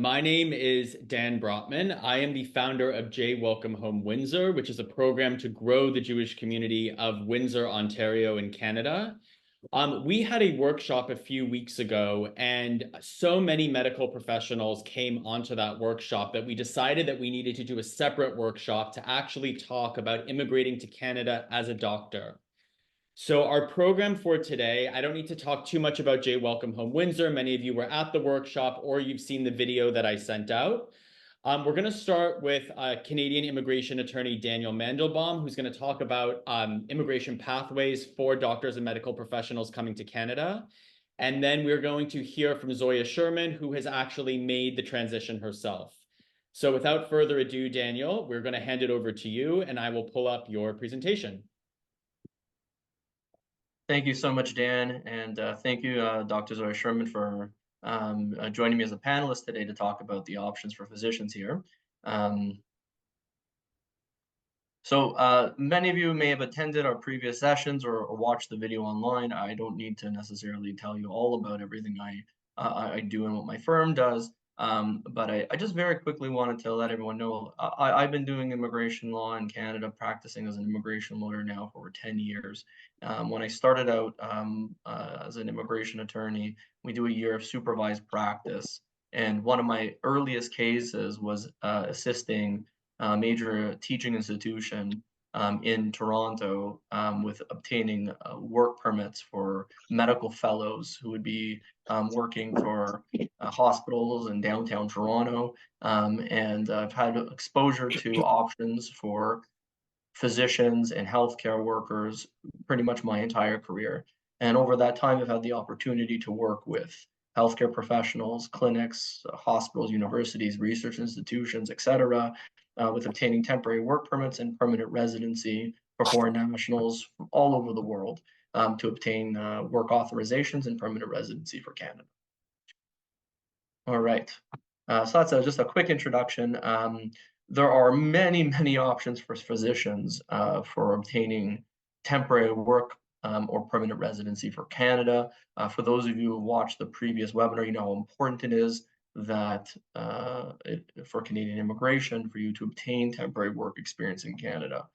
My name is Dan Brotman. I am the founder of J Welcome Home Windsor, which is a program to grow the Jewish community of Windsor, Ontario, in Canada. We had a workshop a few weeks ago, and so many medical professionals came onto that workshop that we decided that we needed to do a separate workshop to actually talk about immigrating to Canada as a doctor. So our program for today, I don't need to talk too much about J Welcome Home Windsor. Many of you were at the workshop or you've seen the video that I sent out. We're going to start with Canadian immigration attorney Daniel Mandelbaum, who's going to talk about immigration pathways for doctors and medical professionals coming to Canada. And then we're going to hear from Zoia Sherman, who has actually made the transition herself. So without further ado, Daniel, we're going to hand it over to you and I will pull up your presentation. Thank you so much, Dan, and thank you, Dr. Zoia Sherman, for joining me as a panelist today to talk about the options for physicians here. Many of you may have attended our previous sessions or watched the video online. I don't need to necessarily tell you all about everything I do and what my firm does. But I just very quickly wanted to let everyone know I've been doing immigration law in Canada, practicing as an immigration lawyer now for over 10 years. When I started out as an immigration attorney, we do a year of supervised practice. And one of my earliest cases was assisting a major teaching institution in Toronto with obtaining work permits for medical fellows who would be working for hospitals in downtown Toronto. And I've had exposure to options for physicians and healthcare workers pretty much my entire career. And over that time, I've had the opportunity to work with healthcare professionals, clinics, hospitals, universities, research institutions, etc., with obtaining temporary work permits and permanent residency for foreign nationals from all over the world to obtain work authorizations and permanent residency for Canada. All right. So that's just a quick introduction. There are many, many options for physicians for obtaining temporary work or permanent residency for Canada. For those of you who watched the previous webinar, you know how important it is that for Canadian immigration, for you to obtain temporary work experience in Canada.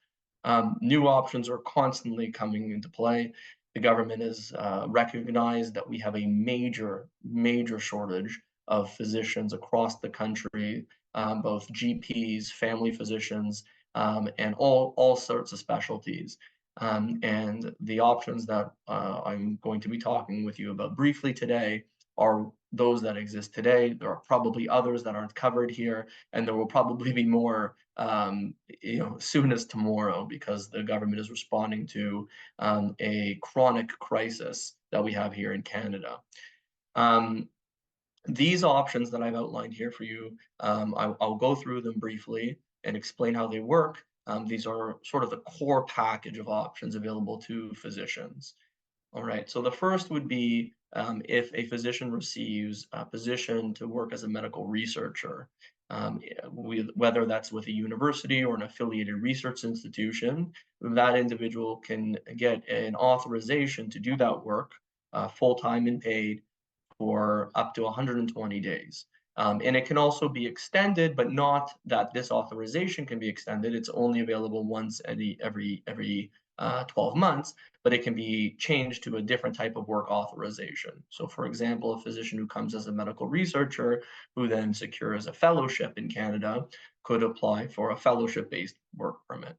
New options are constantly coming into play. The government has recognized that we have a major, major shortage of physicians across the country, both GPs, family physicians, and all sorts of specialties. And the options that I'm going to be talking with you about briefly today are those that exist today. There are probably others that aren't covered here, and there will probably be more, soon as tomorrow, because the government is responding to a chronic crisis that we have here in Canada. These options that I've outlined here for you, I'll go through them briefly and explain how they work. These are sort of the core package of options available to physicians. All right, so the first would be if a physician receives a position to work as a medical researcher, whether that's with a university or an affiliated research institution, that individual can get an authorization to do that work full-time and paid for up to 120 days. And it can also be extended, but not that this authorization can be extended. It's only available once every 12 months, but it can be changed to a different type of work authorization. So for example, a physician who comes as a medical researcher who then secures a fellowship in Canada could apply for a fellowship-based work permit.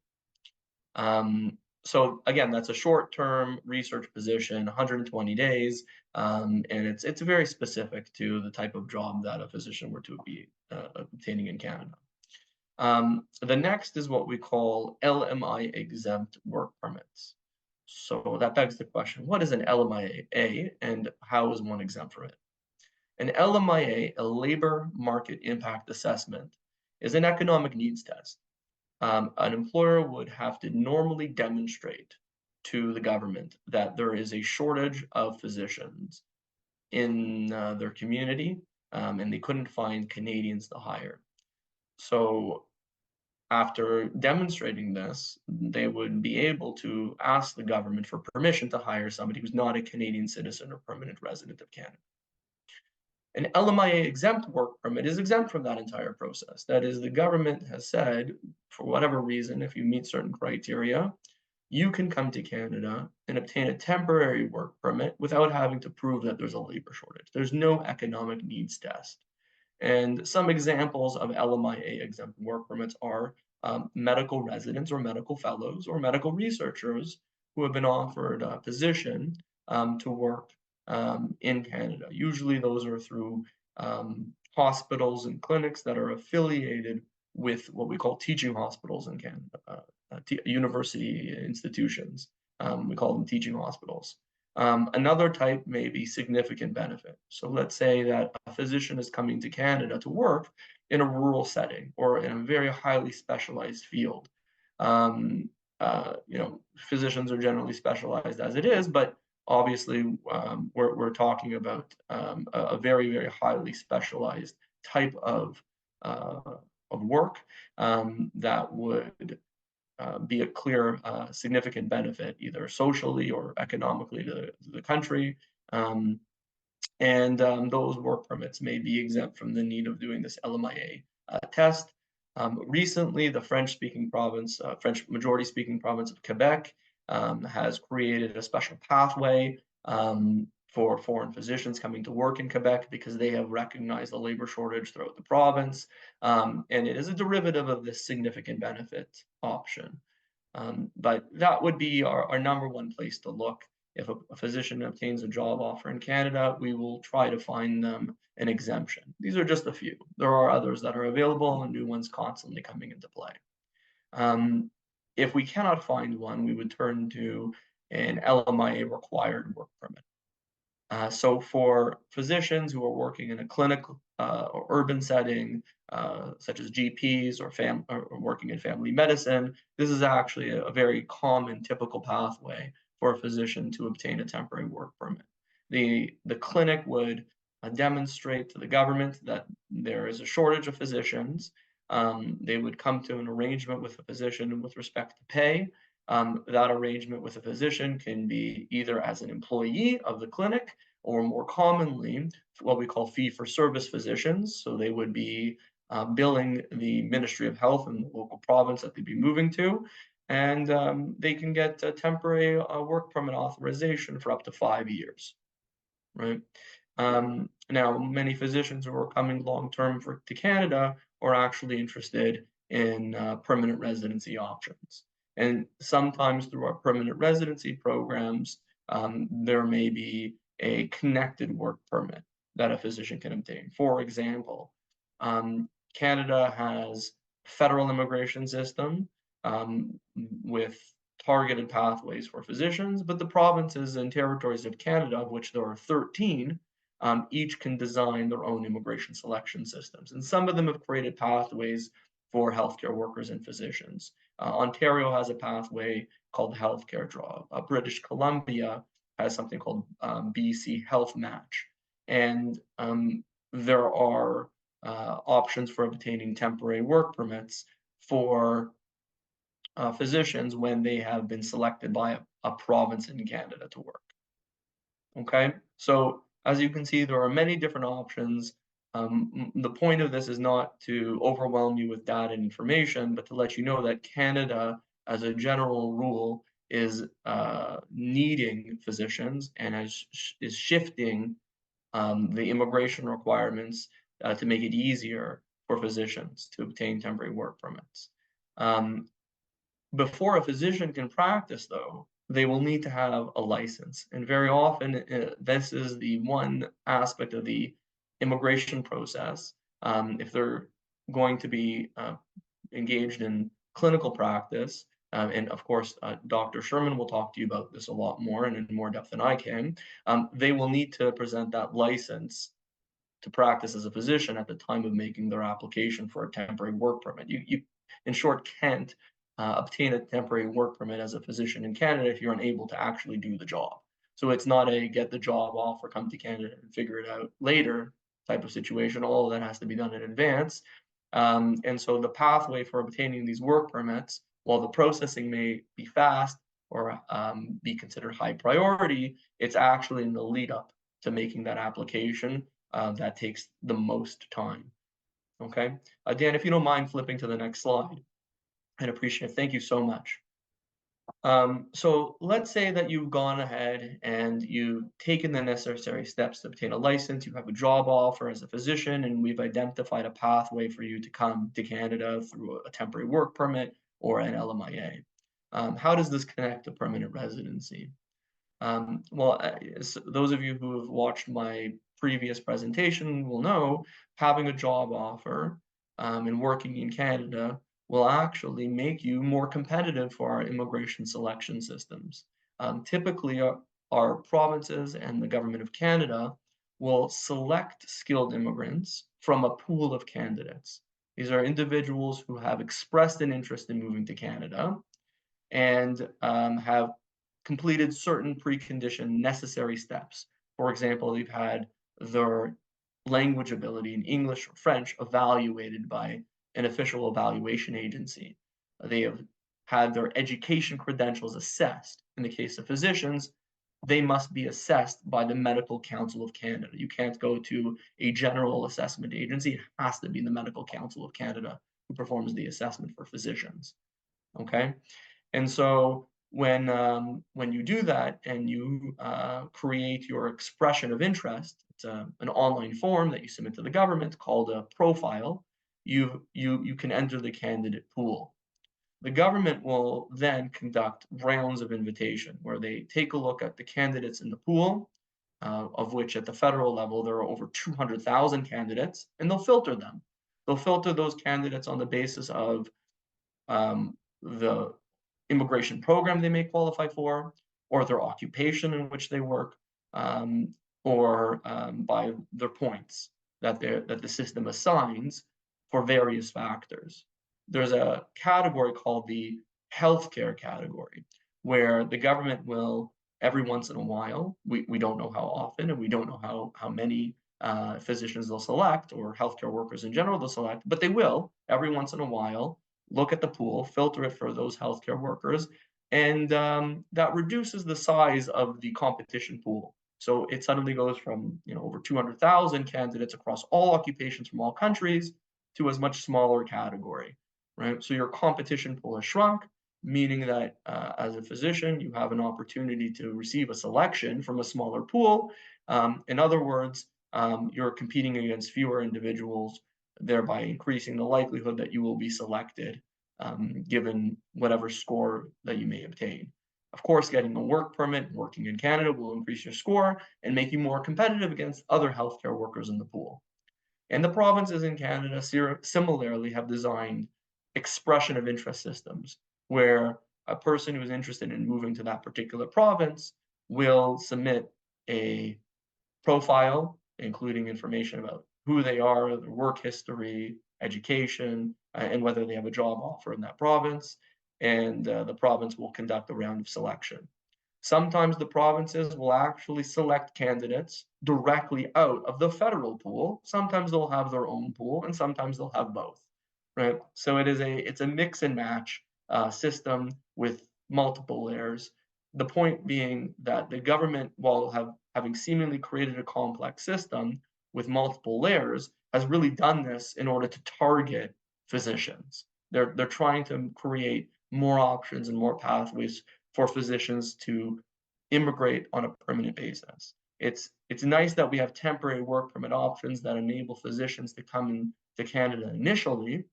So again, that's a short-term research position, 120 days, and it's very specific to the type of job that a physician were to be obtaining in Canada. The next is what we call LMI exempt work permits. So that begs the question, what is an LMIA and how is one exempt from it? An LMIA, a labor market impact assessment, is an economic needs test. An employer would have to normally demonstrate to the government that there is a shortage of physicians in their community, and they couldn't find Canadians to hire. So after demonstrating this, they would be able to ask the government for permission to hire somebody who's not a Canadian citizen or permanent resident of Canada. An LMIA exempt work permit is exempt from that entire process. That is, the government has said, for whatever reason, if you meet certain criteria, you can come to Canada and obtain a temporary work permit without having to prove that there's a labor shortage. There's no economic needs test. And some examples of LMIA exempt work permits are medical residents or medical fellows or medical researchers who have been offered a position to work in Canada. Usually those are through hospitals and clinics that are affiliated with what we call teaching hospitals in Canada, university institutions. We call them teaching hospitals. Another type may be significant benefit. So let's say that a physician is coming to Canada to work in a rural setting or in a very highly specialized field. Um, Physicians are generally specialized as it is, but obviously we're talking about a very, very highly specialized type uh, of work that would be a clear, significant benefit, either socially or economically to the country. Those work permits may be exempt from the need of doing this LMIA test. Recently, the French-speaking province, French majority-speaking province of Quebec, has created a special pathway for foreign physicians coming to work in Quebec because they have recognized the labor shortage throughout the province. And it is a derivative of this significant benefit option. But that would be our number one place to look. If a physician obtains a job offer in Canada, we will try to find them an exemption. These are just a few. There are others that are available and new ones constantly coming into play. If we cannot find one, we would turn to an LMIA required work permit. So for physicians who are working in a clinic or urban setting, such as GPs or working in family medicine, this is actually a very common, typical pathway for a physician to obtain a temporary work permit. The clinic would demonstrate to the government that there is a shortage of physicians. They would come to an arrangement with the physician with respect to pay. That arrangement with a physician can be either as an employee of the clinic or more commonly what we call fee-for-service physicians. So they would be billing the Ministry of Health in the local province that they'd be moving to, and they can get a temporary work permit authorization for up to 5 years, right? Now, many physicians who are coming long-term to Canada are actually interested in permanent residency options. And sometimes through our permanent residency programs, there may be a connected work permit that a physician can obtain. For example, Canada has a federal immigration system with targeted pathways for physicians, but the provinces and territories of Canada, of which there are 13, each can design their own immigration selection systems. And some of them have created pathways for healthcare workers and physicians. Ontario has a pathway called the Healthcare Draw. British Columbia has something called BC Health Match. And there are options for obtaining temporary work permits for physicians when they have been selected by a province in Canada to work. Okay, so as you can see, there are many different options. The point of this is not to overwhelm you with data and information, but to let you know that Canada, as a general rule, is needing physicians and is shifting the immigration requirements to make it easier for physicians to obtain temporary work permits. Before a physician can practice, though, they will need to have a license. And very often, this is the one aspect of the immigration process. If they're going to be engaged in clinical practice, and of course, Dr. Sherman will talk to you about this a lot more and in more depth than I can, they will need to present that license to practice as a physician at the time of making their application for a temporary work permit. You in short, can't obtain a temporary work permit as a physician in Canada if you're unable to actually do the job. So it's not a get the job offer, come to Canada and figure it out later type of situation. All of that has to be done in advance. And so the pathway for obtaining these work permits, while the processing may be fast or be considered high priority, it's actually in the lead up to making that application that takes the most time. Okay, Dan, if you don't mind flipping to the next slide, I'd appreciate it. Thank you so much. So let's say that you've gone ahead and you've taken the necessary steps to obtain a license, you have a job offer as a physician, and we've identified a pathway for you to come to Canada through a temporary work permit or an LMIA. How does this connect to permanent residency? Those of you who have watched my previous presentation will know having a job offer and working in Canada will actually make you more competitive for our immigration selection systems. Typically, our provinces and the government of Canada will select skilled immigrants from a pool of candidates. These are individuals who have expressed an interest in moving to Canada and have completed certain preconditioned necessary steps. For example, they've had their language ability in English or French evaluated by an official evaluation agency. They have had their education credentials assessed. In the case of physicians, they must be assessed by the Medical Council of Canada. You can't go to a general assessment agency. It has to be the Medical Council of Canada who performs the assessment for physicians. Okay. And so when you do that and you create your expression of interest, it's an online form that you submit to the government called a profile. You can enter the candidate pool. The government will then conduct rounds of invitation where they take a look at the candidates in the pool, of which at the federal level there are over 200,000 candidates, and they'll filter them. They'll filter those candidates on the basis of the immigration program they may qualify for, or their occupation in which they work, um, or by their points that the system assigns for various factors. There's a category called the healthcare category, where the government will every once in a while, we don't know how often, and we don't know how many physicians they'll select or healthcare workers in general they'll select, but they will every once in a while look at the pool, filter it for those healthcare workers, and that reduces the size of the competition pool. So it suddenly goes from over 200,000 candidates across all occupations from all countries to a much smaller category, right? So your competition pool has shrunk, meaning that as a physician, you have an opportunity to receive a selection from a smaller pool. In other words, you're competing against fewer individuals, thereby increasing the likelihood that you will be selected given whatever score that you may obtain. Of course, getting a work permit, working in Canada will increase your score and make you more competitive against other healthcare workers in the pool. And the provinces in Canada similarly have designed expression of interest systems where a person who is interested in moving to that particular province will submit a profile, including information about who they are, their work history, education, and whether they have a job offer in that province. And the province will conduct a round of selection. Sometimes the provinces will actually select candidates directly out of the federal pool. Sometimes they'll have their own pool, and sometimes they'll have both. Right. So it's a mix and match system with multiple layers. The point being that the government, while having seemingly created a complex system with multiple layers, has really done this in order to target physicians. They're trying to create more options and more pathways for physicians to immigrate on a permanent basis. It's nice that we have temporary work permit options that enable physicians to come into Canada initially,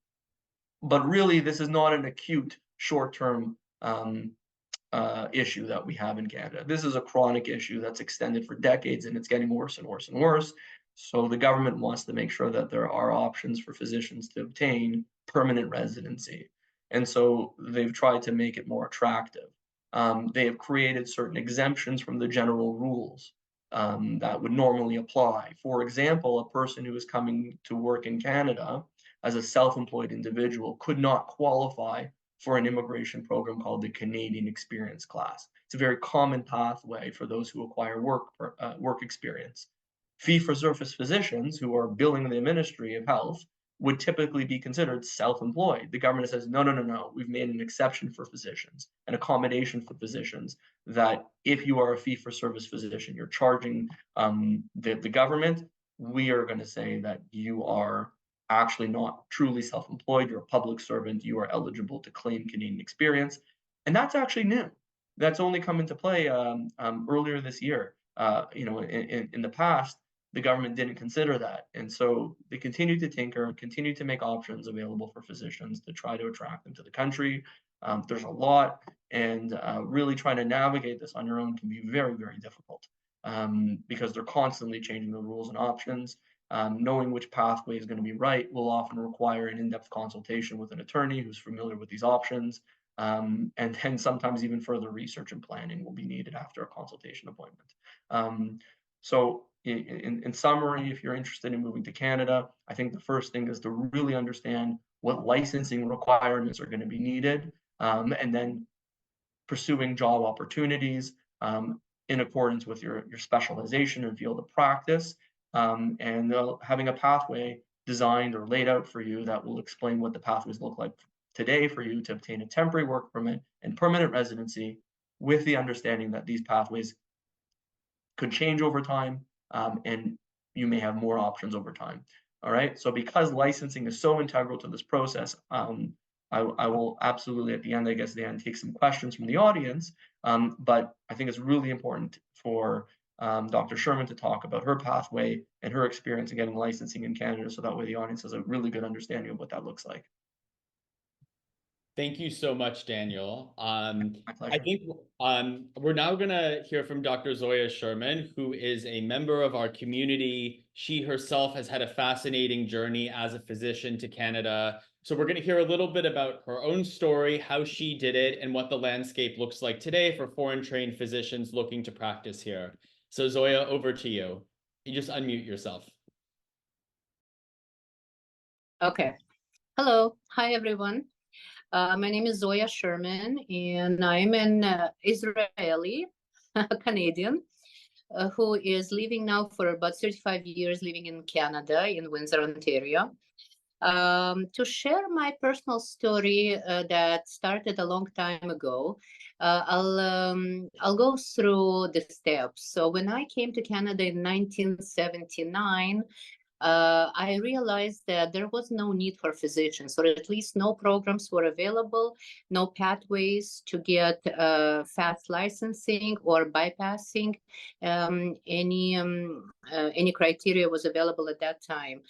but really this is not an acute short-term issue that we have in Canada. This is a chronic issue that's extended for decades and it's getting worse and worse and worse. So the government wants to make sure that there are options for physicians to obtain permanent residency. And so they've tried to make it more attractive. They have created certain exemptions from the general rules that would normally apply. For example, a person who is coming to work in Canada as a self-employed individual could not qualify for an immigration program called the Canadian Experience Class. It's a very common pathway for those who acquire work experience. Fee-for-service physicians who are billing the Ministry of Health would typically be considered self-employed. The government says, no, no, no, no. We've made an exception for physicians, an accommodation for physicians, that if you are a fee-for-service physician, you're charging the government, we are going to say that you are actually not truly self-employed, you're a public servant, you are eligible to claim Canadian experience. And that's actually new. That's only come into play earlier this year. In the past, the government didn't consider that. And so they continue to tinker, continue to make options available for physicians to try to attract them to the country. There's a lot, and really trying to navigate this on your own can be very, very difficult because they're constantly changing the rules and options. Knowing which pathway is going to be right will often require an in-depth consultation with an attorney who's familiar with these options. And then sometimes even further research and planning will be needed after a consultation appointment. So in summary, if you're interested in moving to Canada, I think the first thing is to really understand what licensing requirements are going to be needed, and then pursuing job opportunities in accordance with your specialization and field of practice, and having a pathway designed or laid out for you that will explain what the pathways look like today for you to obtain a temporary work permit and permanent residency, with the understanding that these pathways could change over time, and you may have more options over time. All right. So because licensing is so integral to this process, I will absolutely at the end, I guess, Dan, take some questions from the audience. But I think it's really important for Dr. Sherman to talk about her pathway and her experience in getting licensing in Canada, so that way the audience has a really good understanding of what that looks like. Thank you so much, Daniel. My I pleasure. think we're now going to hear from Dr. Zoia Sherman, who is a member of our community. She herself has had a fascinating journey as a physician to Canada. So we're going to hear a little bit about her own story, how she did it, and what the landscape looks like today for foreign-trained physicians looking to practice here. So Zoia, over to you. You just unmute yourself. Okay. Hello. Hi, everyone. My name is Zoia Sherman, and I'm an Israeli Canadian who is living now for about 35 years, living in Canada, in Windsor, Ontario. To share my personal story that started a long time ago, I'll go through the steps. So when I came to Canada in 1979, I realized that there was no need for physicians, or at least no programs were available, no pathways to get fast licensing or bypassing any criteria was available at that time.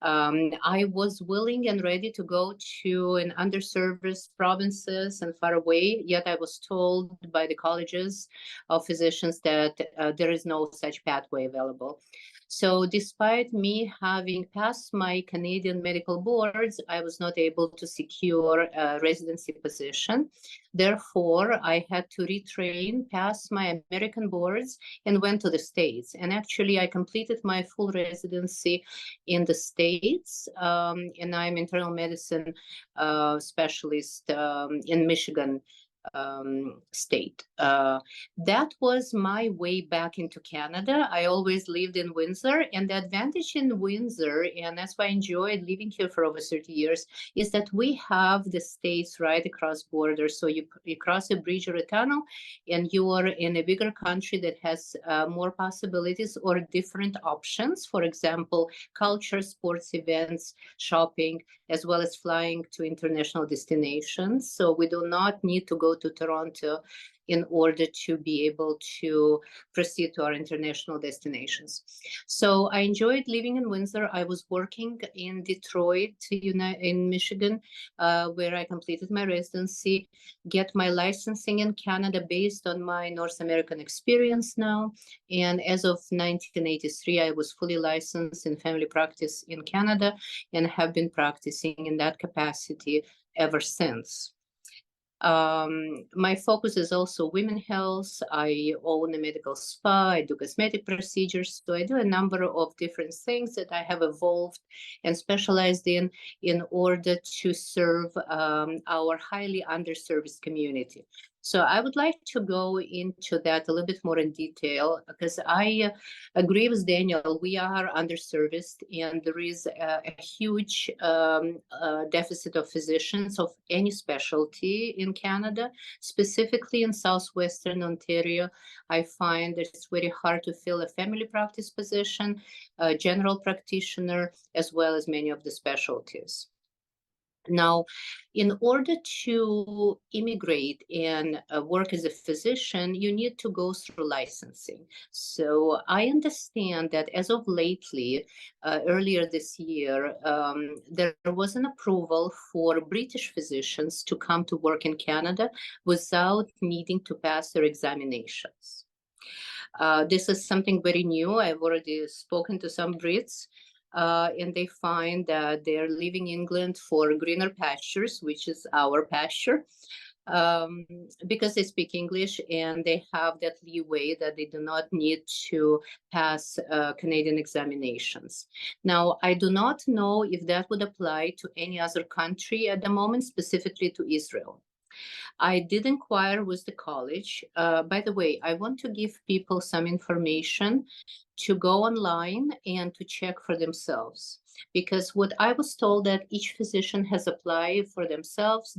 I was willing and ready to go to an underserviced provinces and far away, yet I was told by the colleges of physicians that there is no such pathway available. So despite me having passed my Canadian medical boards, I was not able to secure a residency position. Therefore, I had to retrain, pass my American boards, and went to the States. And actually, I completed my full residency in the States, and I'm internal medicine specialist in Michigan state. That was my way back into Canada. I always lived in Windsor, and the advantage in Windsor, and that's why I enjoyed living here for over 30 years, is that we have the states right across borders. So you cross a bridge or a tunnel, and you are in a bigger country that has more possibilities or different options. For example, culture, sports events, shopping, as well as flying to international destinations. So we do not need to go to Toronto in order to be able to proceed to our international destinations. So I enjoyed living in Windsor. I was working in Detroit, in Michigan, where I completed my residency, get my licensing in Canada based on my North American experience now. And as of 1983, I was fully licensed in family practice in Canada and have been practicing in that capacity ever since. My focus is also women health. I own a medical spa. I do cosmetic procedures. So I do a number of different things that I have evolved and specialized in order to serve our highly underserviced community. So I would like to go into that a little bit more in detail because I agree with Daniel. We are underserviced, and there is a huge deficit of physicians of any specialty in Canada, specifically in southwestern Ontario. I find it's very hard to fill a family practice position, a general practitioner, as well as many of the specialties. Now, in order to immigrate and work as a physician, you need to go through licensing. So I understand that as of lately, earlier this year, there was an approval for British physicians to come to work in Canada without needing to pass their examinations. This is something very new. I've already spoken to some Brits. And they find that they're leaving England for greener pastures, which is our pasture, because they speak English and they have that leeway that they do not need to pass Canadian examinations. Now, I do not know if that would apply to any other country at the moment, specifically to Israel. I did inquire with the college. By the way, I want to give people some information to go online and to check for themselves. Because what I was told that each physician has applied for themselves,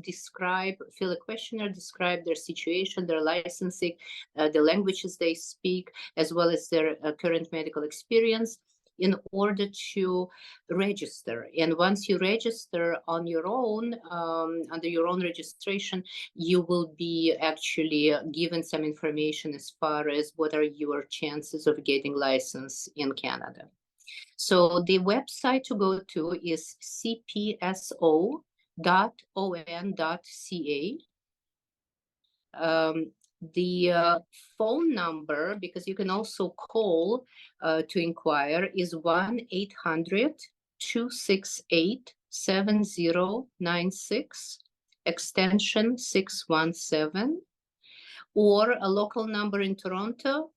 fill a questionnaire, describe their situation, their licensing, the languages they speak, as well as their current medical experience, in order to register. And once you register on your own, under your own registration, you will be actually given some information as far as what are your chances of getting license in Canada. So the website to go to is cpso.on.ca. The phone number, because you can also call to inquire, is 1-800-268-7096, extension 617, or a local number in Toronto,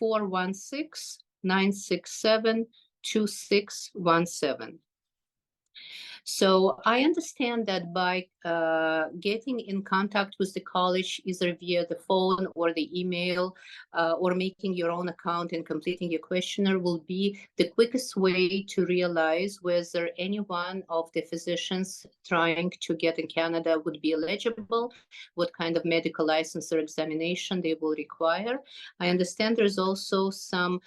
416-967-2617. So I understand that by getting in contact with the college, either via the phone or the email, or making your own account and completing your questionnaire, will be the quickest way to realize whether any one of the physicians trying to get in Canada would be eligible, what kind of medical license or examination they will require. I understand there's also some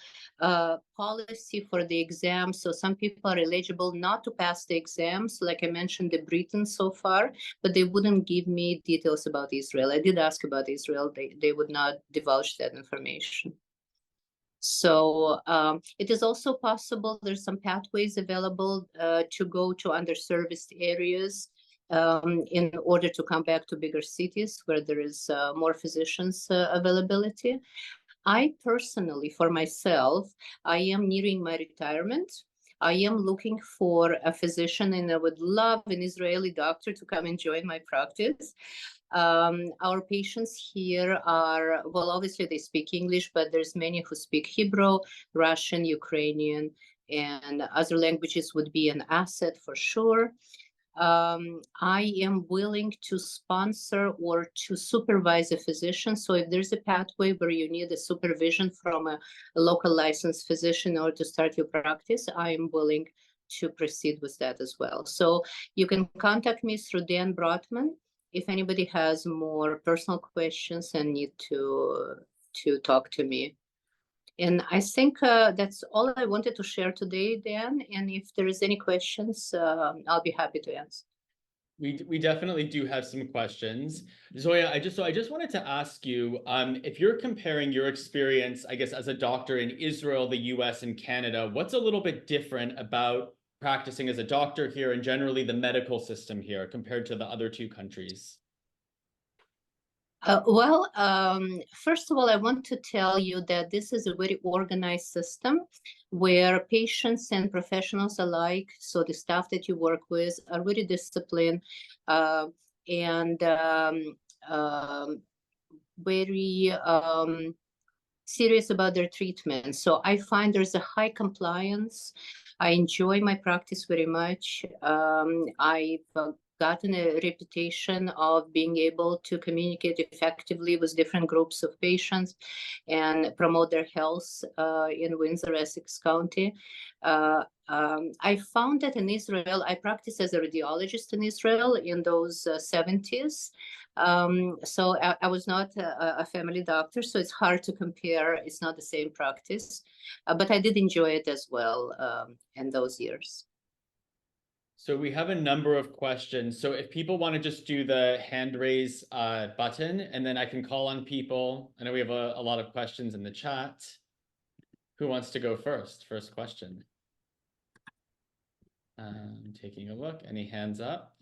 policy for the exam. So some people are eligible not to pass the exams, like I mentioned, the Britons so far, but they wouldn't give me details about Israel. I did ask about Israel. They would not divulge that information. So it is also possible, there's some pathways available to go to underserviced areas in order to come back to bigger cities where there is more physicians availability. I personally, for myself, I am nearing my retirement. I am looking for a physician, and I would love an Israeli doctor to come and join my practice. Our patients here are, well, obviously they speak English, but there's many who speak Hebrew, Russian, Ukrainian, and other languages would be an asset for sure. I am willing to sponsor or to supervise a physician. So if there's a pathway where you need a supervision from a local licensed physician in order to start your practice, I am willing to proceed with that as well. So you can contact me through Dan Brotman if anybody has more personal questions and need to talk to me. And I think that's all I wanted to share today, Dan. And if there is any questions, I'll be happy to answer. We definitely do have some questions. Zoia, I just wanted to ask you, if you're comparing your experience, I guess, as a doctor in Israel, the US, and Canada, what's a little bit different about practicing as a doctor here and generally the medical system here compared to the other two countries? First of all, I want to tell you that this is a very organized system where patients and professionals alike, so the staff that you work with, are really disciplined and very serious about their treatment. So I find there's a high compliance. I enjoy my practice very much. I've gotten a reputation of being able to communicate effectively with different groups of patients and promote their health in Windsor, Essex County. I found that in Israel, I practiced as a radiologist in Israel in those 70s. So I was not a family doctor, so it's hard to compare. It's not the same practice, but I did enjoy it as well in those years. So we have a number of questions. So if people want to just do the hand raise button, and then I can call on people. I know we have a lot of questions in the chat. Who wants to go first? First question. Taking a look. Any hands up?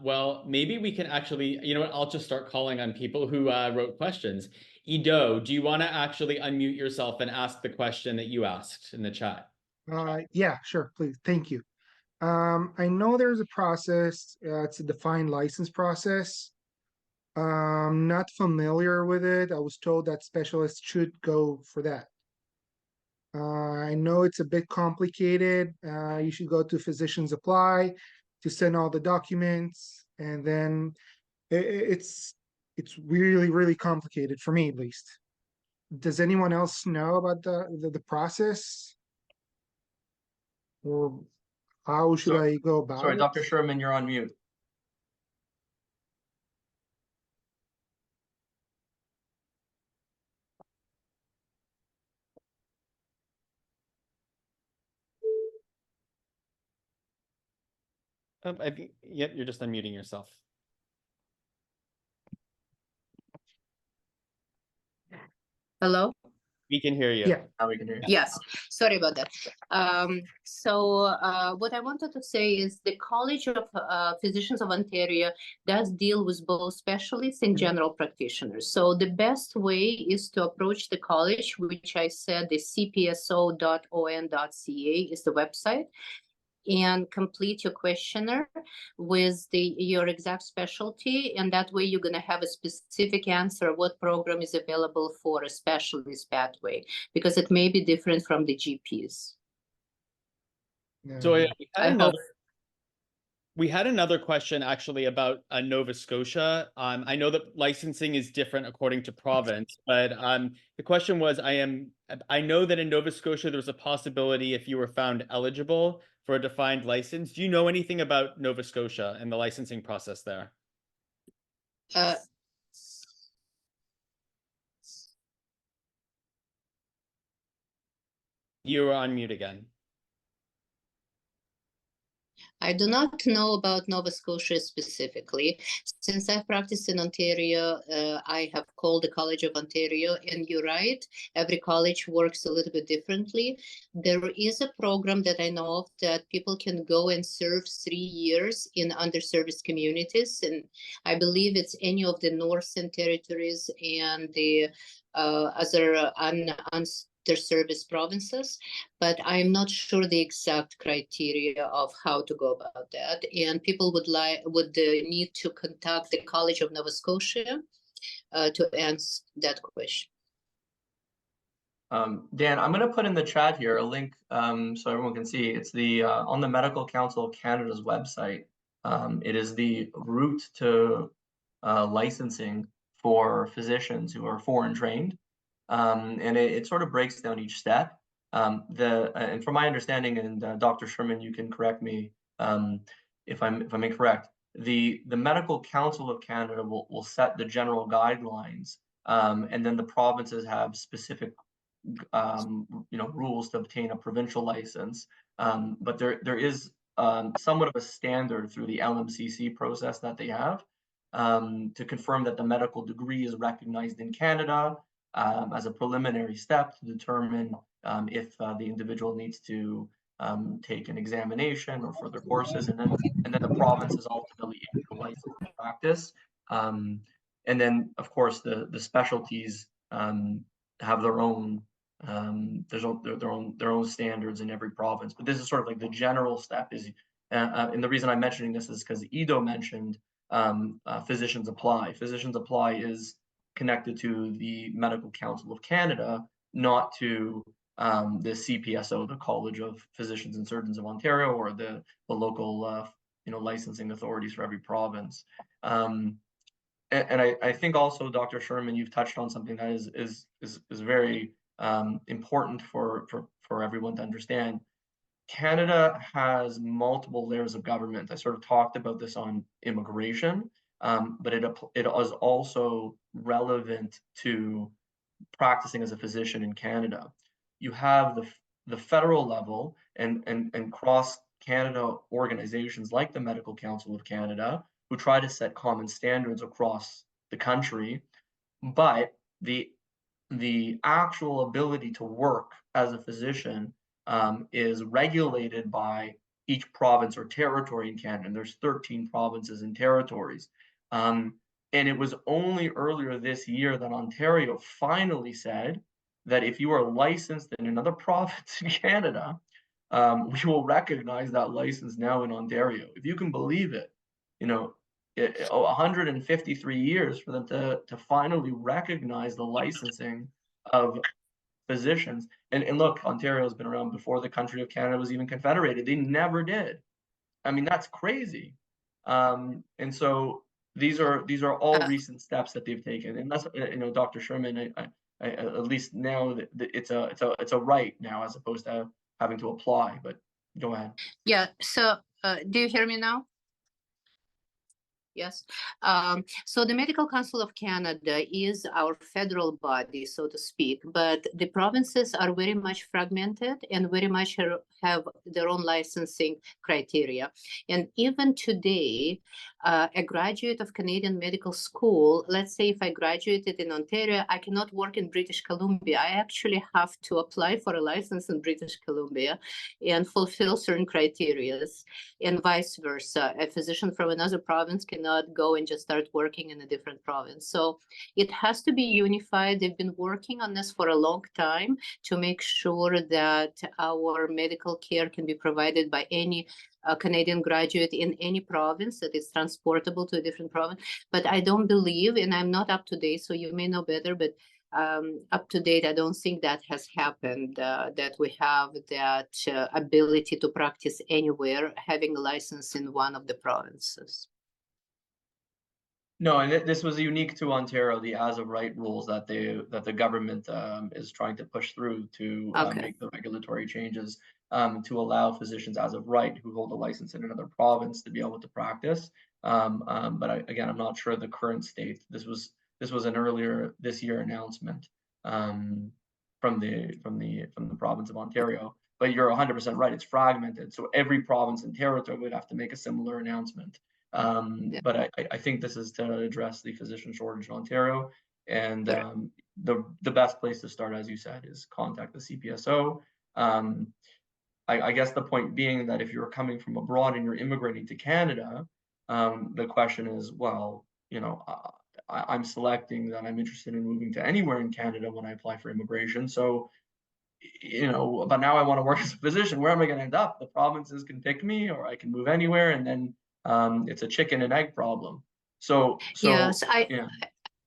Well, maybe we can actually, you know what, I'll just start calling on people who wrote questions. Ido, do you want to actually unmute yourself and ask the question that you asked in the chat? Yeah, sure, please. Thank you. I know there's a process, it's a defined license process. Not familiar with it. I was told that specialists should go for that. I know it's a bit complicated. You should go to Physicians Apply to send all the documents, and then it's really, really complicated for me at least. Does anyone else know about the process? Or how should I go about Sorry, it? Dr. Sherman, you're on mute. I think, yep, you're just unmuting yourself. Hello? We can hear you. Yeah. Now we can hear you. Yes, sorry about that. So what I wanted to say is the College of Physicians of Ontario does deal with both specialists and general practitioners. So the best way is to approach the college, which I said the cpso.on.ca is the website, and complete your questionnaire with your exact specialty, and that way you're going to have a specific answer what program is available for a specialist pathway, because it may be different from the GPs. So Yeah. we had another question actually about Nova Scotia. I know that licensing is different according to province, but the question was, I know that in Nova Scotia there's a possibility if you were found eligible for a defined license. Do you know anything about Nova Scotia and the licensing process there? You are on mute again. I do not know about Nova Scotia specifically. Since I've practiced in Ontario, I have called the College of Ontario, and you're right, every college works a little bit differently. There is a program that I know of that people can go and serve 3 years in underserviced communities, and I believe it's any of the Northern Territories and the other underserviced provinces, but I'm not sure the exact criteria of how to go about that. And people would need to contact the College of Nova Scotia to answer that question. Dan, I'm going to put in the chat here a link so everyone can see. It's the on the Medical Council of Canada's website. It is the route to licensing for physicians who are foreign trained. And it sort of breaks down each step. And from my understanding, and Dr. Sherman, you can correct me if I'm incorrect. The Medical Council of Canada will set the general guidelines, and then the provinces have specific rules to obtain a provincial license. But there is somewhat of a standard through the LMCC process that they have to confirm that the medical degree is recognized in Canada. As a preliminary step to determine if the individual needs to take an examination or further courses, and then the province is ultimately able to license the practice. And then, of course, the specialties have their own their own standards in every province. But this is sort of like the general step. And the reason I'm mentioning this is because Ido mentioned Physicians Apply. Physicians Apply is connected to the Medical Council of Canada, not to the CPSO, the College of Physicians and Surgeons of Ontario, or the local licensing authorities for every province. And I think also, Dr. Sherman, you've touched on something that is very important for everyone to understand. Canada has multiple layers of government. I sort of talked about this on immigration, but it is also relevant to practicing as a physician in Canada. You have the federal level and cross Canada organizations like the Medical Council of Canada, who try to set common standards across the country, but the actual ability to work as a physician is regulated by each province or territory in Canada. And there's 13 provinces and territories. And it was only earlier this year that Ontario finally said that if you are licensed in another province in Canada, we will recognize that license now in Ontario. If you can believe it, 153 years for them to finally recognize the licensing of physicians. And look, Ontario has been around before the country of Canada was even confederated. They never did. I mean, that's crazy. And so these are all recent steps that they've taken. And that's, Dr. Sherman, I at least now that it's a right now, as opposed to having to apply. But go ahead. Yeah. So do you hear me now? Yes. So the Medical Council of Canada is our federal body, so to speak, but the provinces are very much fragmented and very much have their own licensing criteria. And even today, a graduate of Canadian medical school, let's say if I graduated in Ontario, I cannot work in British Columbia. I actually have to apply for a license in British Columbia and fulfill certain criteria, and vice versa. A physician from another province cannot go and just start working in a different province. So it has to be unified. They've been working on this for a long time to make sure that our medical care can be provided by any Canadian graduate in any province, that is transportable to a different province. But I don't believe, and I'm not up to date, so you may know better, but up to date, I don't think that has happened, that we have that ability to practice anywhere, having a license in one of the provinces. No, and this was unique to Ontario, the as of right rules that the government is trying to push through to make the regulatory changes to allow physicians as of right who hold a license in another province to be able to practice. But again, I'm not sure the current state. This was an earlier this year announcement from the province of Ontario. But you're 100% right. It's fragmented, so every province and territory would have to make a similar announcement. But I think this is to address the physician shortage in Ontario, and the best place to start, as you said, is contact the CPSO. I guess the point being that if you're coming from abroad and you're immigrating to Canada, the question is, well, I'm selecting that I'm interested in moving to anywhere in Canada when I apply for immigration. So, but now I want to work as a physician. Where am I going to end up? The provinces can pick me, or I can move anywhere, and then it's a chicken and egg problem. So yes, yeah.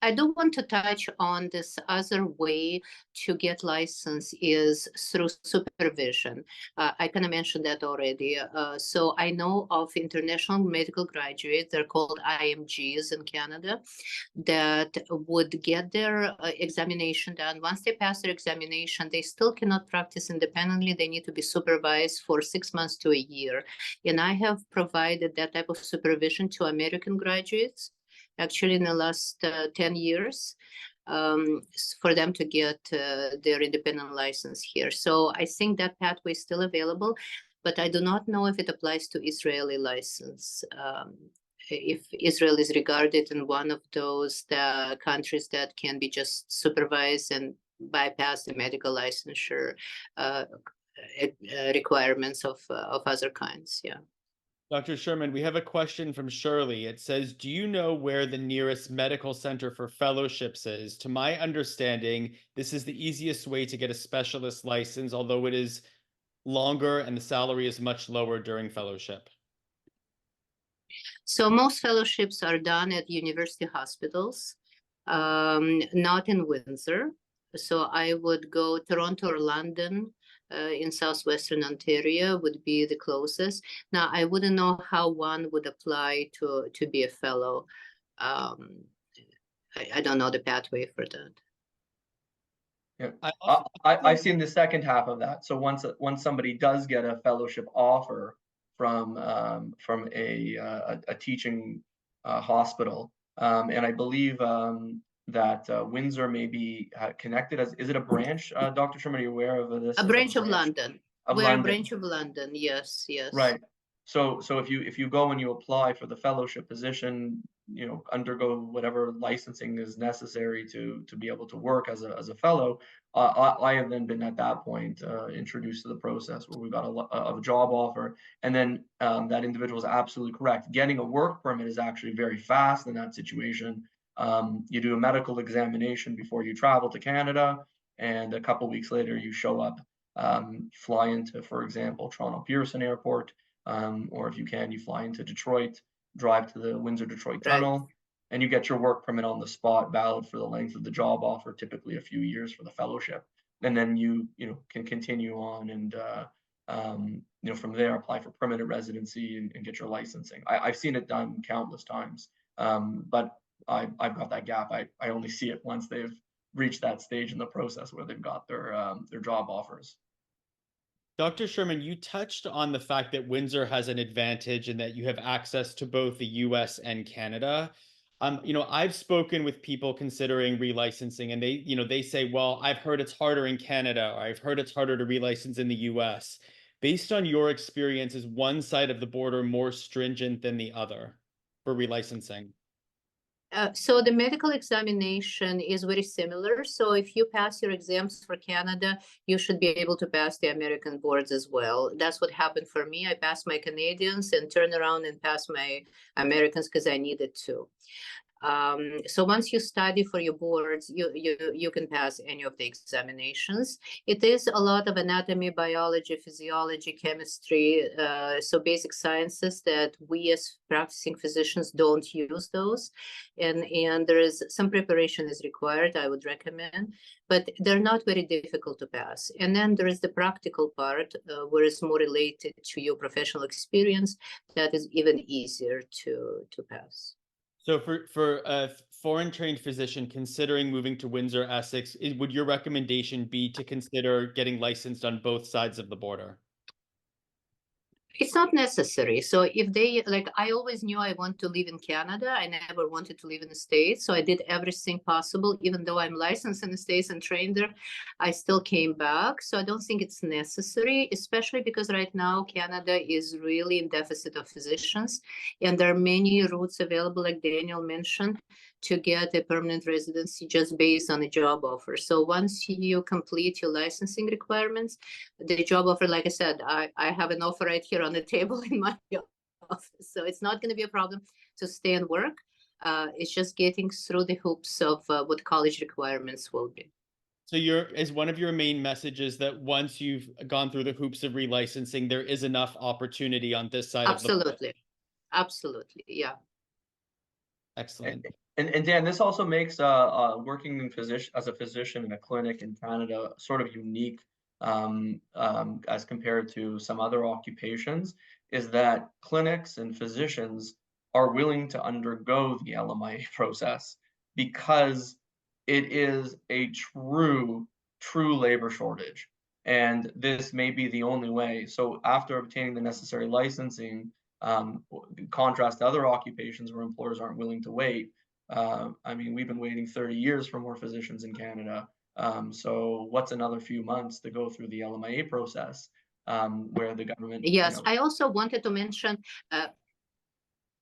I do want to touch on this other way to get license is through supervision. I kind of mentioned that already. So I know of international medical graduates, they're called IMGs in Canada, that would get their examination done. Once they pass their examination, they still cannot practice independently. They need to be supervised for 6 months to a year. And I have provided that type of supervision to American graduates, actually in the last 10 years, for them to get their independent license here. So I think that pathway is still available, but I do not know if it applies to Israeli license. If Israel is regarded in one of those countries that can be just supervised and bypass the medical licensure requirements of other kinds, yeah. Dr. Sherman, we have a question from Shirley. It says, do you know where the nearest medical center for fellowships is? To my understanding, this is the easiest way to get a specialist license, although it is longer and the salary is much lower during fellowship. So most fellowships are done at university hospitals, not in Windsor. So I would go Toronto or London in southwestern Ontario would be the closest. Now, I wouldn't know how one would apply to be a fellow. I don't know the pathway for that. Yeah. I also, I've seen the second half of that. So once somebody does get a fellowship offer from a teaching hospital, and I believe that Windsor may be connected as, is it a branch? Dr. Sherman, are you aware of this? A branch of London. Of We're a London. branch of London. Yes, yes. Right. So if you go and you apply for the fellowship position, you know, undergo whatever licensing is necessary to be able to work as a fellow, I have then been at that point introduced to the process where we got a job offer, and then that individual is absolutely correct. Getting a work permit is actually very fast in that situation. You do a medical examination before you travel to Canada, and a couple weeks later you show up. Fly into, for example, Toronto Pearson Airport, or if you can, you fly into Detroit, drive to the Windsor-Detroit Tunnel, and you get your work permit on the spot, valid for the length of the job offer, typically a few years for the fellowship. And then you can continue on and from there apply for permanent residency and get your licensing. I've seen it done countless times, but I've got that gap. I only see it once they've reached that stage in the process where they've got their job offers. Dr. Sherman, you touched on the fact that Windsor has an advantage in that you have access to both the US and Canada. I've spoken with people considering relicensing, and they say, well, I've heard it's harder in Canada, or I've heard it's harder to relicense in the US. Based on your experience, is one side of the border more stringent than the other for relicensing? So the medical examination is very similar. So if you pass your exams for Canada, you should be able to pass the American boards as well. That's what happened for me. I passed my Canadians and turned around and passed my Americans because I needed to. So once you study for your boards, you can pass any of the examinations. It is a lot of anatomy, biology, physiology, chemistry, so basic sciences that we as practicing physicians don't use those. And there is some preparation is required, I would recommend, but they're not very difficult to pass. And then there is the practical part, where it's more related to your professional experience, that is even easier to pass. So for a foreign trained physician considering moving to Windsor, Essex, would your recommendation be to consider getting licensed on both sides of the border? It's not necessary. So if they, like, I always knew I want to live in Canada. I never wanted to live in the States. So I did everything possible, even though I'm licensed in the States and trained there, I still came back. So I don't think it's necessary, especially because right now Canada is really in deficit of physicians. And there are many routes available, like Daniel mentioned, to get a permanent residency just based on a job offer. So once you complete your licensing requirements, the job offer, like I said, I have an offer right here on the table in my office. So it's not going to be a problem to stay and work. It's just getting through the hoops of what college requirements will be. So is one of your main messages that once you've gone through the hoops of relicensing, there is enough opportunity on this side of the Absolutely. Absolutely. Yeah. Excellent. And Dan, this also makes working as a physician in a clinic in Canada sort of unique as compared to some other occupations, is that clinics and physicians are willing to undergo the LMIA process because it is a true labor shortage. And this may be the only way. So after obtaining the necessary licensing, contrast to other occupations where employers aren't willing to wait. I mean, we've been waiting 30 years for more physicians in Canada. So what's another few months to go through the LMIA process, where the government... Yes, I also wanted to mention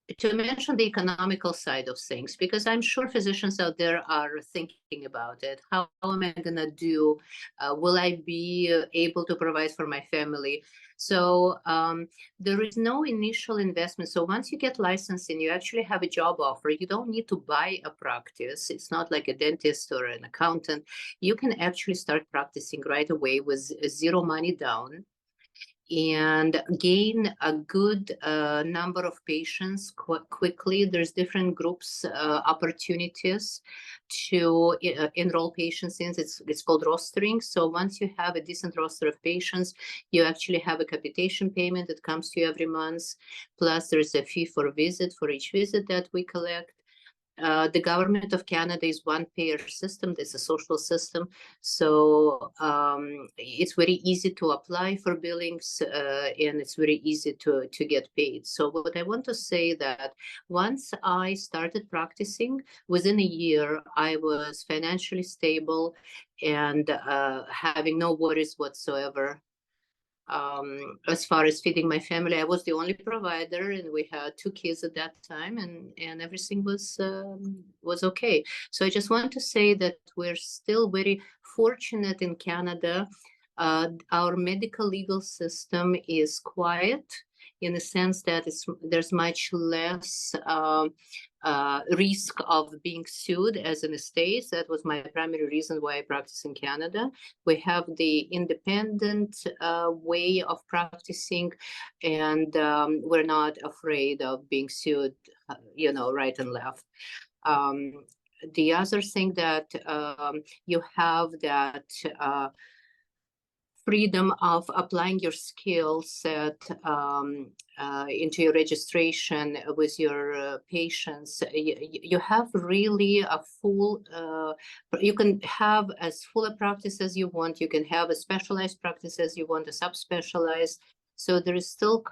the economical side of things, because I'm sure physicians out there are thinking about it. How am I going to do? Will I be able to provide for my family? So there is no initial investment. So once you get licensing, you actually have a job offer. You don't need to buy a practice. It's not like a dentist or an accountant. You can actually start practicing right away with zero money down. and gain a good number of patients quickly. There's different groups, opportunities to enroll patients in. It's called rostering. So once you have a decent roster of patients, you actually have a capitation payment that comes to you every month. Plus, there's a fee for a visit for each visit that we collect. The government of Canada is one payer system. It's a social system. So it's very easy to apply for billings and it's very easy to get paid. So what I want to say that once I started practicing, within a year, I was financially stable and having no worries whatsoever. As far as feeding my family, I was the only provider, and we had 2 kids at that time, and everything was okay. So I just want to say that we're still very fortunate in Canada. Our medical legal system is quiet in the sense that there's much less risk of being sued as in the States. That was my primary reason why I practice in Canada. We have the independent way of practicing, and we're not afraid of being sued, right and left. The other thing that you have that freedom of applying your skill set into your registration with your patients. You have really a full, you can have as full a practice as you want. You can have a specialized practice as you want, a subspecialized. So there is still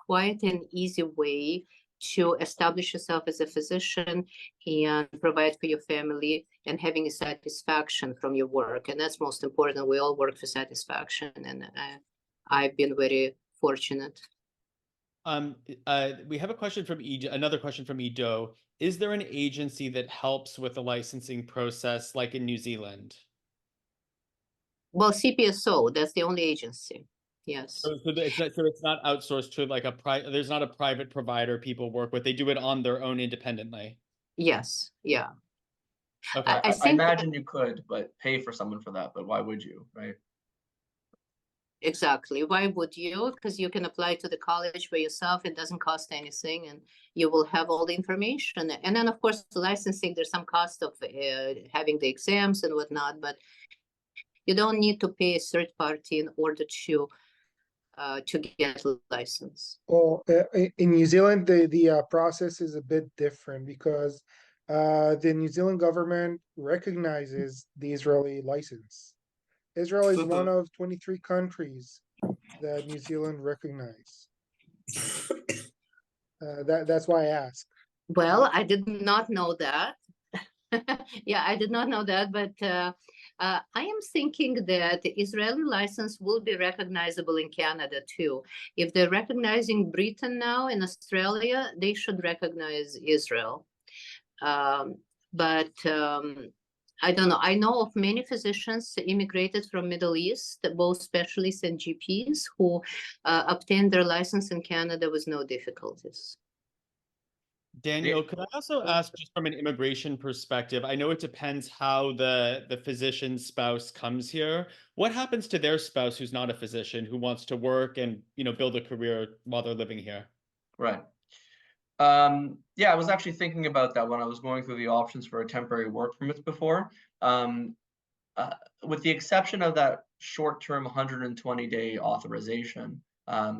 quite an easy way to establish yourself as a physician and provide for your family and having a satisfaction from your work. And that's most important. We all work for satisfaction, and I've been very fortunate. We have a question from another question from Ido. Is there an agency that helps with the licensing process like in New Zealand? Well, CPSO, that's the only agency. Yes. So it's not outsourced to like there's not a private provider people work with. They do it on their own independently. Yes. Yeah. Okay. I imagine you could, but pay for someone for that. But why would you, right? Exactly. Why would you? Because you can apply to the college by yourself. It doesn't cost anything, and you will have all the information. And then, of course, the licensing, there's some cost of having the exams and whatnot, but you don't need to pay a third party in order to get a license. Well, in New Zealand, the process is a bit different because the New Zealand government recognizes the Israeli license. Israel is one of 23 countries that New Zealand recognize. That's why I ask. Well, I did not know that. Yeah, I did not know that, but I am thinking that the Israeli license will be recognizable in Canada too. If they're recognizing Britain now in Australia, they should recognize Israel. But I don't know. I know of many physicians immigrated from Middle East, both specialists and GPs, who obtained their license in Canada with no difficulties. Daniel, could I also ask, just from an immigration perspective, I know it depends how the physician's spouse comes here. What happens to their spouse who's not a physician, who wants to work and build a career while they're living here? Right. Yeah, I was actually thinking about that when I was going through the options for a temporary work permit before. With the exception of that short-term 120-day authorization,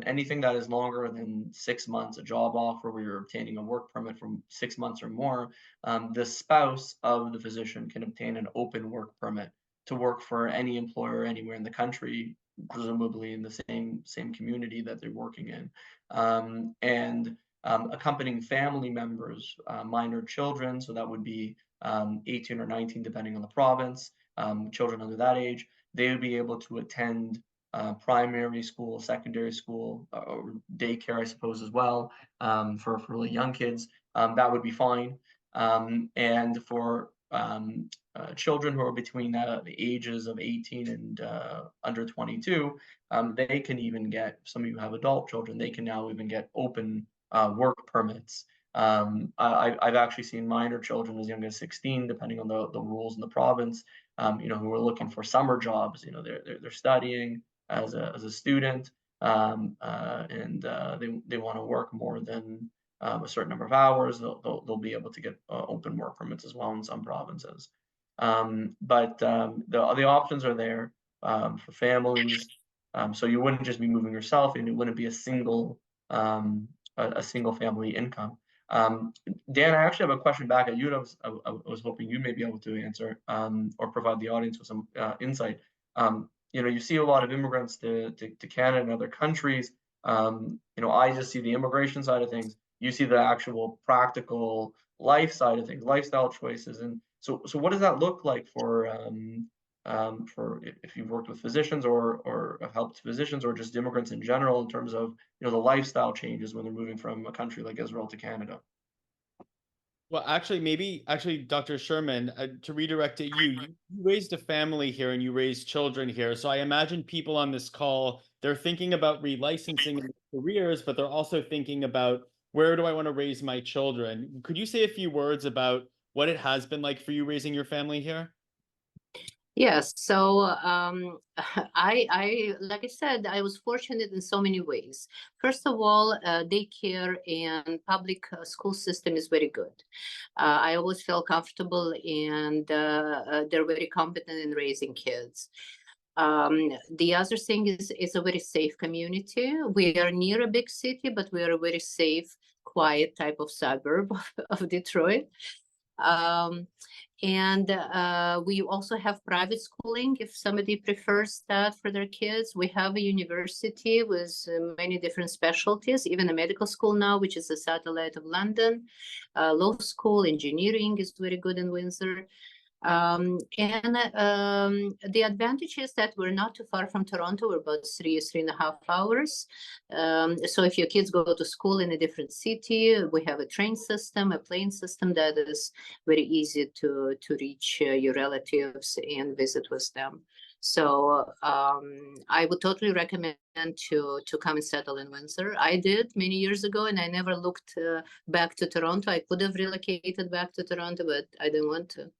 anything that is longer than 6 months, a job offer where you're obtaining a work permit from 6 months or more, the spouse of the physician can obtain an open work permit to work for any employer anywhere in the country, presumably in the same community that they're working in. And accompanying family members, minor children, so that would be 18 or 19, depending on the province, children under that age, they would be able to attend primary school, secondary school, or daycare, I suppose, as well, for really young kids. That would be fine. And for children who are between the ages of 18 and under 22, they can even get, some of you have adult children, they can now even get open work permits. I've actually seen minor children as young as 16, depending on the rules in the province, who are looking for summer jobs. They're studying as a student, they want to work more than a certain number of hours, they'll be able to get open work permits as well in some provinces. The options are there for families. So you wouldn't just be moving yourself, and it wouldn't be a single family income. Dan, I actually have a question back at you. I was hoping you may be able to answer or provide the audience with some insight. You see a lot of immigrants to Canada and other countries. I just see the immigration side of things. You see the actual practical life side of things, lifestyle choices. And so what does that look like for if you've worked with physicians or have helped physicians or just immigrants in general in terms of the lifestyle changes when they're moving from a country like Israel to Canada? Well, actually, Dr. Sherman, to redirect at you, you raised a family here and you raised children here. So I imagine people on this call, they're thinking about relicensing in their careers, but they're also thinking about where do I want to raise my children? Could you say a few words about what it has been like for you raising your family here? Yes, so I like I said, I was fortunate in so many ways. First of all, daycare and public school system is very good. I always feel comfortable, and they're very competent in raising kids. The other thing is it's a very safe community. We are near a big city, but we are a very safe, quiet type of suburb of Detroit. Um, and we also have private schooling if somebody prefers that for their kids. We have a university with many different specialties, even a medical school now, which is a satellite of London. Law school, engineering is very good in Windsor. The advantage is that we're not too far from Toronto. We're about 3.5 hours. So if your kids go to school in a different city, we have a train system, a plane system that is very easy to reach your relatives and visit with them. So I would totally recommend to come and settle in Windsor. I did many years ago, and I never looked back to Toronto. I could have relocated back to Toronto, but I didn't want to.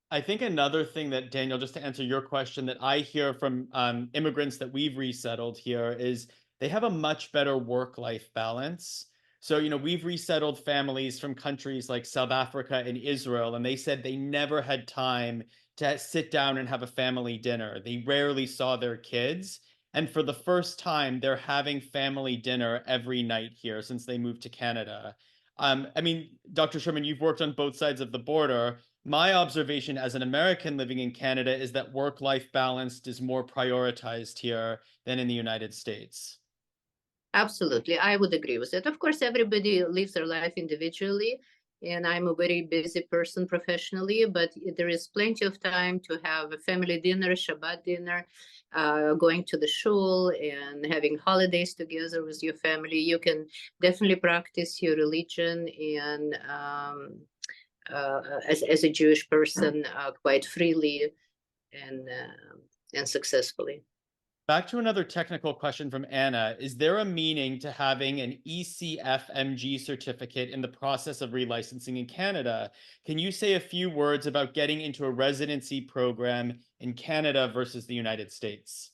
I think another thing that, Daniel, just to answer your question, that I hear from immigrants that we've resettled here is they have a much better work-life balance. So, we've resettled families from countries like South Africa and Israel, and they said they never had time to sit down and have a family dinner. They rarely saw their kids. And for the first time, they're having family dinner every night here since they moved to Canada. Dr. Sherman, you've worked on both sides of the border. My observation as an American living in Canada is that work-life balance is more prioritized here than in the United States. Absolutely, I would agree with it. Of course, everybody lives their life individually, and I'm a very busy person professionally, but there is plenty of time to have a family dinner, Shabbat dinner, going to the shul and having holidays together with your family. You can definitely practice your religion and as a Jewish person quite freely and successfully. Back to another technical question from Anna. Is there a meaning to having an ECFMG certificate in the process of relicensing in Canada? Can you say a few words about getting into a residency program in Canada versus the United States?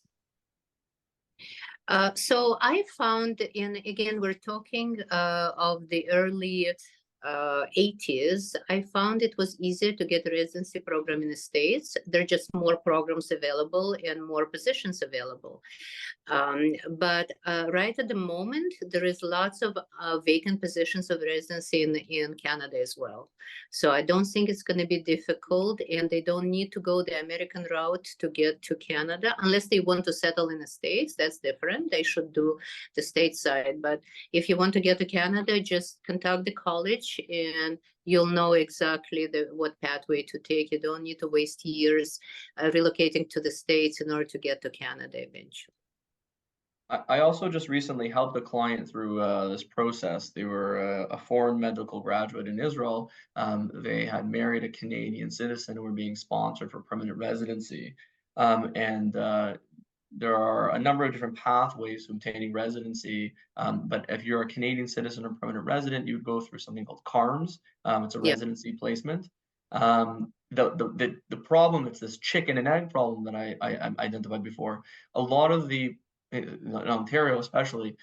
So I found again, we're talking of the early 80s, I found it was easier to get a residency program in the States. There are just more programs available and more positions available. But right at the moment, there is lots of vacant positions of residency in Canada as well. So I don't think it's going to be difficult, and they don't need to go the American route to get to Canada unless they want to settle in the States. That's different. They should do the stateside. But if you want to get to Canada, just contact the college and you'll know exactly what pathway to take. You don't need to waste years relocating to the States in order to get to Canada eventually. I also just recently helped a client through this process. They were a foreign medical graduate in Israel. They had married a Canadian citizen and were being sponsored for permanent residency. There are a number of different pathways to obtaining residency. But if you're a Canadian citizen or permanent resident, you would go through something called CARMS. It's a residency placement. The problem, it's this chicken and egg problem that I identified before. A lot of the in Ontario especially,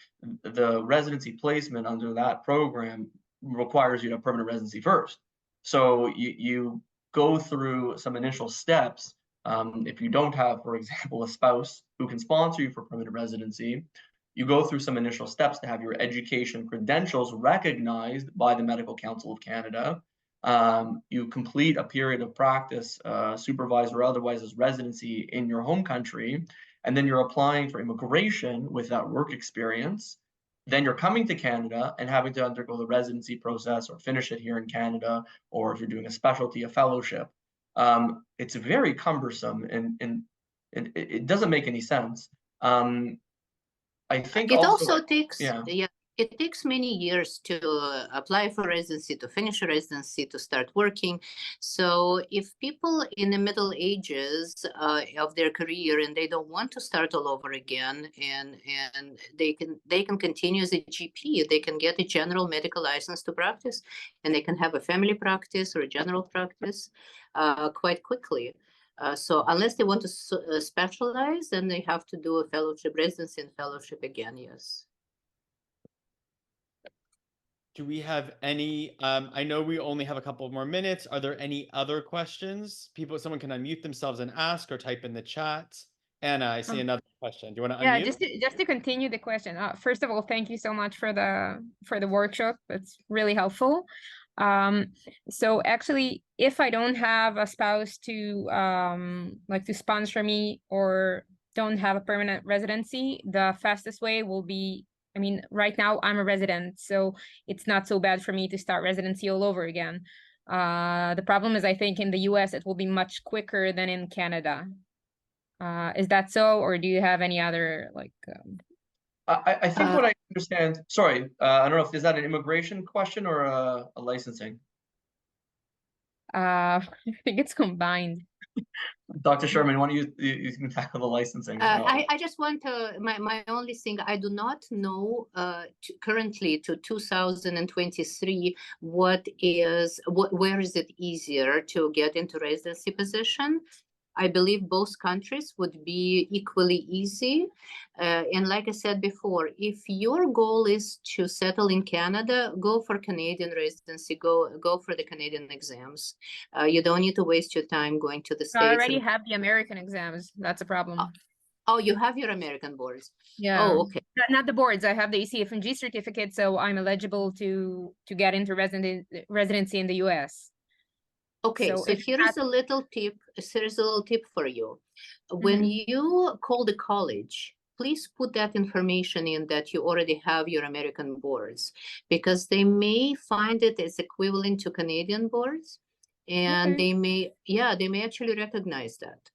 the residency placement under that program requires you to have permanent residency first. So you go through some initial steps. If you don't have, for example, a spouse who can sponsor you for permanent residency, you go through some initial steps to have your education credentials recognized by the Medical Council of Canada. You complete a period of practice, supervised or otherwise, as residency in your home country, and then you're applying for immigration with that work experience. Then you're coming to Canada and having to undergo the residency process or finish it here in Canada, or if you're doing a specialty, a fellowship. It's very cumbersome, and it doesn't make any sense. I think It also, also takes, yeah. yeah, it takes many years to apply for residency, to finish a residency, to start working. So if people in the middle ages of their career and they don't want to start all over again, and they can continue as a GP, they can get a general medical license to practice, and they can have a family practice or a general practice quite quickly. So unless they want to specialize, then they have to do a fellowship, residency and fellowship again, yes. Do we have any, I know we only have a couple more minutes. Are there any other questions? Someone can unmute themselves and ask or type in the chat. Anna, I see another question. Do you want to unmute? Just to continue the question. First of all, thank you so much for the workshop. It's really helpful. So actually, if I don't have a spouse to to sponsor me or don't have a permanent residency, the fastest way will be, I mean, right now I'm a resident, so it's not so bad for me to start residency all over again. The problem is, I think in the US, it will be much quicker than in Canada. Is that so, or do you have any other I think what I understand, sorry, I don't know if, is that an immigration question or a licensing? I think it's combined. Dr. Sherman, why don't you can tackle the licensing? I just want to, my only thing, I do not know currently to 2023, where is it easier to get into residency position? I believe both countries would be equally easy. And like I said before, if your goal is to settle in Canada, go for Canadian residency, go for the Canadian exams. You don't need to waste your time going to the States. I already have the American exams. That's a problem. Oh, you have your American boards. Yeah. Oh, okay. Not the boards. I have the ECFMG certificate, so I'm eligible to get into residency in the US. Okay, so here's a little tip. Here's a little tip for you. When you call the college, please put that information in that you already have your American boards, because they may find it as equivalent to Canadian boards, and they may actually recognize that,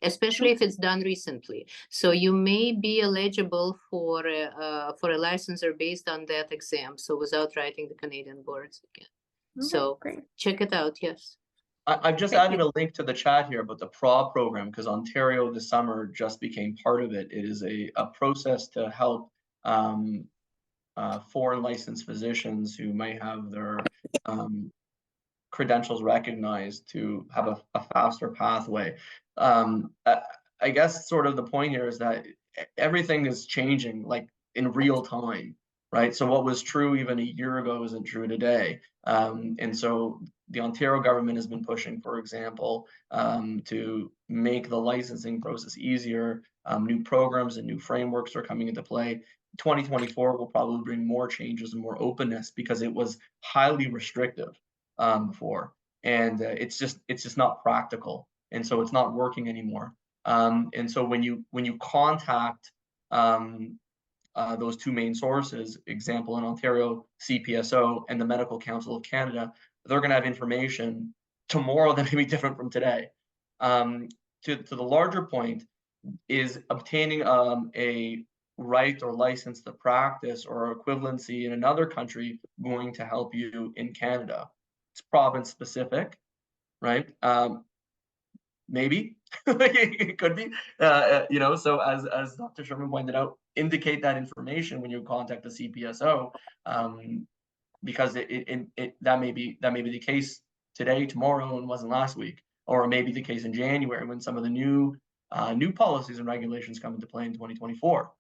especially if it's done recently. So you may be eligible for a licensure based on that exam, so without writing the Canadian boards again. So great. Check it out, yes. I've just added a link to the chat here about the PRA program, because Ontario this summer just became part of it. It is a process to help foreign licensed physicians who may have their credentials recognized to have a faster pathway. I guess sort of the point here is that everything is changing like in real time, right? So what was true even a year ago isn't true today. And so the Ontario government has been pushing, for example, to make the licensing process easier. New programs and new frameworks are coming into play. 2024 will probably bring more changes and more openness, because it was highly restrictive before, and it's just not practical, and so it's not working anymore. And so when you contact those two main sources, example in Ontario, CPSO and the Medical Council of Canada, they're going to have information tomorrow that may be different from today. To the larger point, is obtaining a right or license to practice or equivalency in another country going to help you in Canada? It's province specific, right? Maybe it could be, so as Dr. Sherman pointed out, indicate that information when you contact the CPSO, because that may be the case today, tomorrow, and wasn't last week, or it may be the case in January when some of the new new policies and regulations come into play in 2024.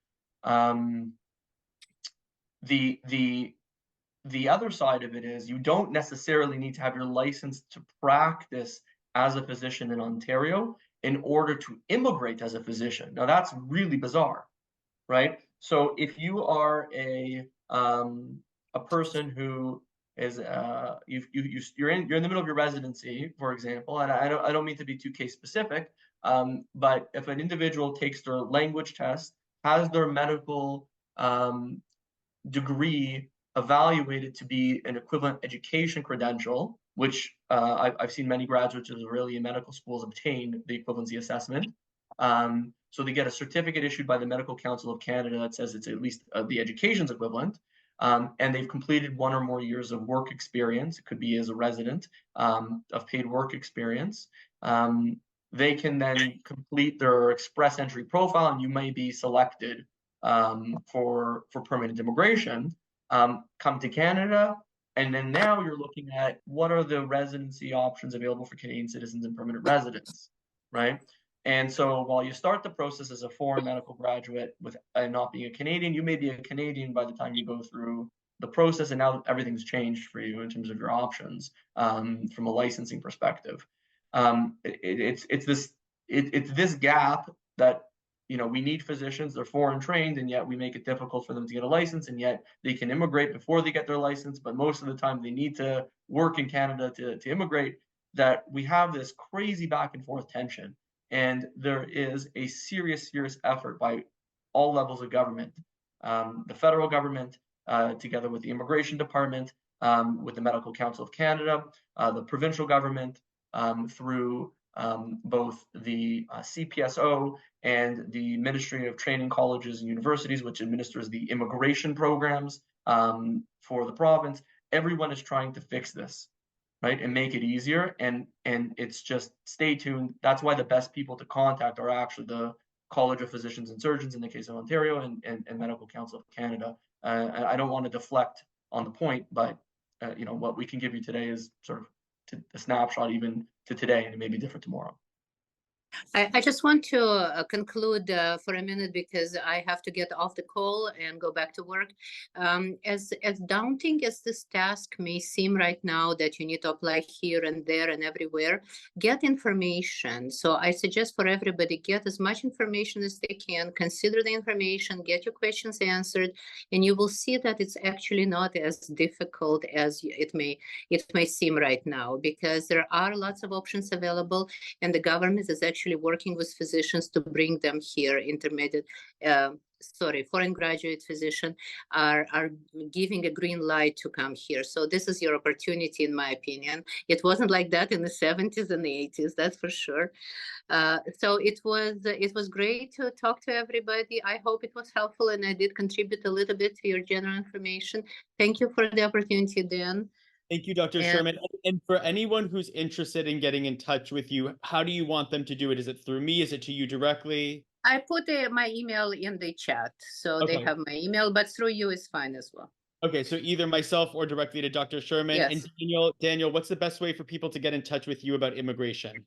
The other side of it is you don't necessarily need to have your license to practice as a physician in Ontario in order to immigrate as a physician. Now that's really bizarre, right? So if you are a person who is you're in the middle of your residency, for example, and I don't mean to be too case specific, but if an individual takes their language test, has their medical degree evaluated to be an equivalent education credential, which I've seen many graduates of Israeli medical schools obtain the equivalency assessment. So they get a certificate issued by the Medical Council of Canada that says it's at least the education's equivalent, and they've completed 1 or more years of work experience. It could be as a resident of paid work experience. They can then complete their express entry profile, and you may be selected for permanent immigration, come to Canada, and then now you're looking at what are the residency options available for Canadian citizens and permanent residents, right? And so while you start the process as a foreign medical graduate with not being a Canadian, you may be a Canadian by the time you go through the process, and now everything's changed for you in terms of your options from a licensing perspective. It's this gap that we need physicians, they're foreign trained, and yet we make it difficult for them to get a license, and yet they can immigrate before they get their license, but most of the time they need to work in Canada to immigrate, that we have this crazy back and forth tension. And there is a serious effort by all levels of government, the federal government, together with the Immigration Department, with the Medical Council of Canada, the provincial government, through both the CPSO and the Ministry of Training Colleges and Universities, which administers the immigration programs for the province. Everyone is trying to fix this, right, and make it easier. And it's just stay tuned. That's why the best people to contact are actually the College of Physicians and Surgeons in the case of Ontario, and Medical Council of Canada. I don't want to deflect on the point, but what we can give you today is sort of a snapshot even to today, and it may be different tomorrow. I just want to conclude for a minute because I have to get off the call and go back to work. As daunting as this task may seem right now, that you need to apply here and there and everywhere, get information. So I suggest for everybody, get as much information as they can, consider the information, get your questions answered, and you will see that it's actually not as difficult as it may seem right now, because there are lots of options available, and the government is actually working with physicians to bring them here. Foreign graduate physicians are giving a green light to come here. So this is your opportunity, in my opinion. It wasn't like that in the 70s and the 80s, that's for sure. So it was great to talk to everybody. I hope it was helpful, and I did contribute a little bit to your general information. Thank you for the opportunity, Dan. Thank you, Dr. Sherman. And for anyone who's interested in getting in touch with you, how do you want them to do it? Is it through me? Is it to you directly? I put my email in the chat, so they have my email, but through you is fine as well. Okay, so either myself or directly to Dr. Sherman. Yes. And Daniel, what's the best way for people to get in touch with you about immigration?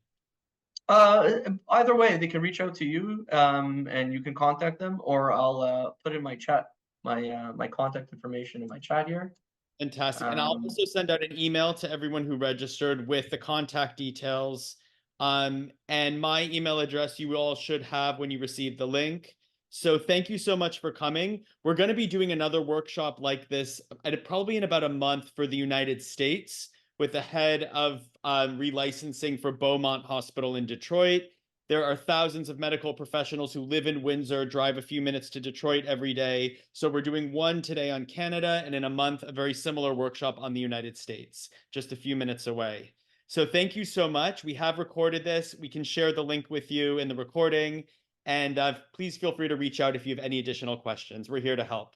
Either way, they can reach out to you, and you can contact them, or I'll put in my chat my contact information in my chat here. Fantastic. And I'll also send out an email to everyone who registered with the contact details. And my email address you all should have when you receive the link. So thank you so much for coming. We're going to be doing another workshop like this probably in about a month for the United States with the head of relicensing for Beaumont Hospital in Detroit. There are thousands of medical professionals who live in Windsor, drive a few minutes to Detroit every day. So we're doing one today on Canada, and in a month, a very similar workshop on the United States, just a few minutes away. So thank you so much. We have recorded this. We can share the link with you in the recording. And please feel free to reach out if you have any additional questions. We're here to help.